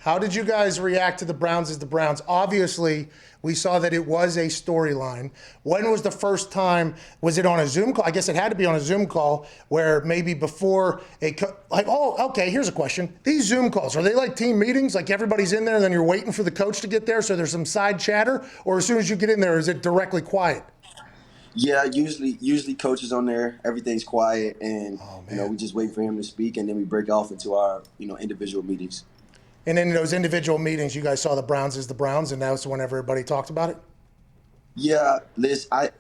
How did you guys react to the Browns as the Browns? Obviously, we saw that it was a storyline. When was the first time? Was it on a Zoom call? I guess it had to be on a Zoom call where maybe before okay, here's a question. These Zoom calls, are they like team meetings? Like everybody's in there and then you're waiting for the coach to get there so there's some side chatter? Or as soon as you get in there, is it directly quiet? Yeah, usually coach is on there. Everything's quiet, and we just wait for him to speak, and then we break off into our individual meetings. And in those individual meetings, you guys saw the Browns as the Browns, and that was when everybody talked about it? Yeah, Liz, I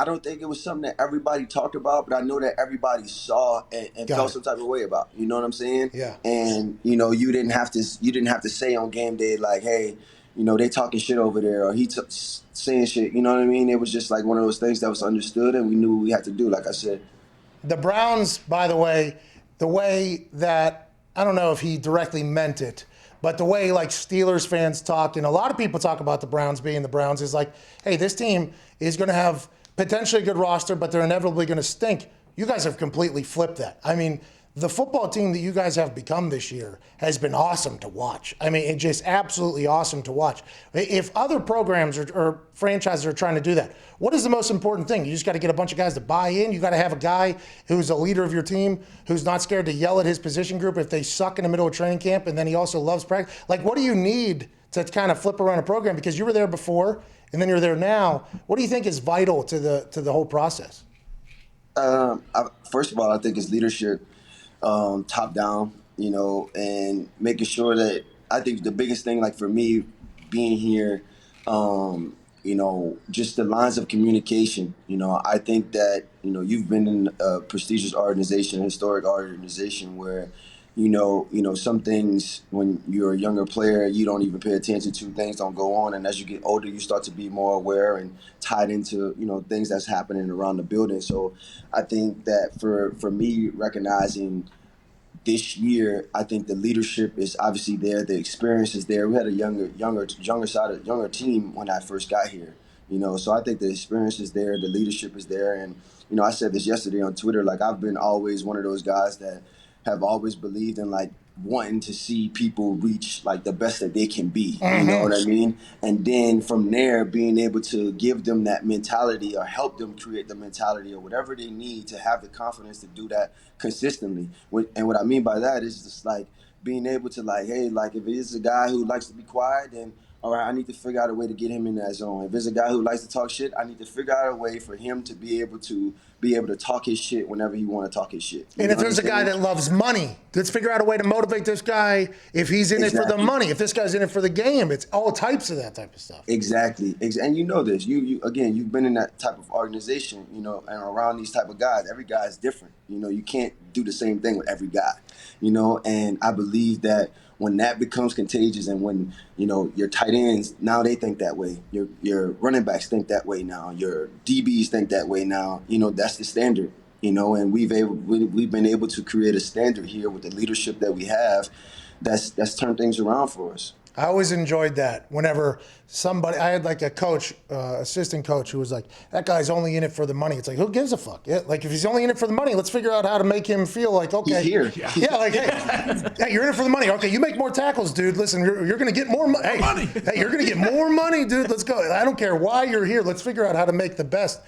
don't think it was something that everybody talked about, but I know that everybody saw and felt some type of way about. You know what I'm saying? Yeah. And you didn't have to say on game day like, hey, they talking shit over there, or he saying shit. You know what I mean? It was just like one of those things that was understood, and we knew what we had to do. Like I said, the Browns, by the way that. I don't know if he directly meant it, but the way like Steelers fans talked, and a lot of people talk about the Browns being the Browns, is like, hey, this team is going to have potentially a good roster, but they're inevitably going to stink. You guys have completely flipped that. I mean, the football team that you guys have become this year has been awesome to watch. I mean, it's just absolutely awesome to watch. If other programs or franchises are trying to do that, what is the most important thing? You just got to get a bunch of guys to buy in. You got to have a guy who's a leader of your team, who's not scared to yell at his position group if they suck in the middle of training camp, and then he also loves practice. Like, what do you need to kind of flip around a program? Because you were there before, and then you're there now. What do you think is vital to the whole process? First of all, I think it's leadership. Top down, and making sure that I think the biggest thing, like for me being here, just the lines of communication. I think that, you've been in a prestigious organization, a historic organization where, some things when you're a younger player, you don't even pay attention to, things don't go on. And as you get older, you start to be more aware and tied into, things that's happening around the building. So I think that for me, recognizing this year, I think the leadership is obviously there. The experience is there. We had a younger team when I first got here, so I think the experience is there. The leadership is there. And, I said this yesterday on Twitter, like I've been always one of those guys that have always believed in like wanting to see people reach like the best that they can be. You know what I mean? And then from there, being able to give them that mentality or help them create the mentality or whatever they need to have the confidence to do that consistently. And what I mean by that is just like being able to like, hey, like if it's a guy who likes to be quiet, then all right, I need to figure out a way to get him in that zone. If there's a guy who likes to talk shit, I need to figure out a way for him to be able to talk his shit whenever he want to talk his shit. And if there's a guy that loves money, let's figure out a way to motivate this guy if he's in it for the money. If this guy's in it for the game, it's all types of that type of stuff. Exactly. And you know this. You again, you've been in that type of organization, and around these type of guys. Every guy is different. You can't do the same thing with every guy. And I believe that when that becomes contagious, and when your tight ends now they think that way, your running backs think that way now, your DBs think that way now. That's the standard. And we've been able to create a standard here with the leadership that we have. That's turned things around for us. I always enjoyed that. Whenever I had like a coach, assistant coach, who was like, that guy's only in it for the money. It's like, who gives a fuck? Yeah, like if he's only in it for the money, let's figure out how to make him feel like, okay. He's here. Yeah, like, hey, you're in it for the money. Okay, you make more tackles, dude. Listen, you're going to get more money. Hey, you're going to get more money, dude. Let's go. I don't care why you're here. Let's figure out how to make the best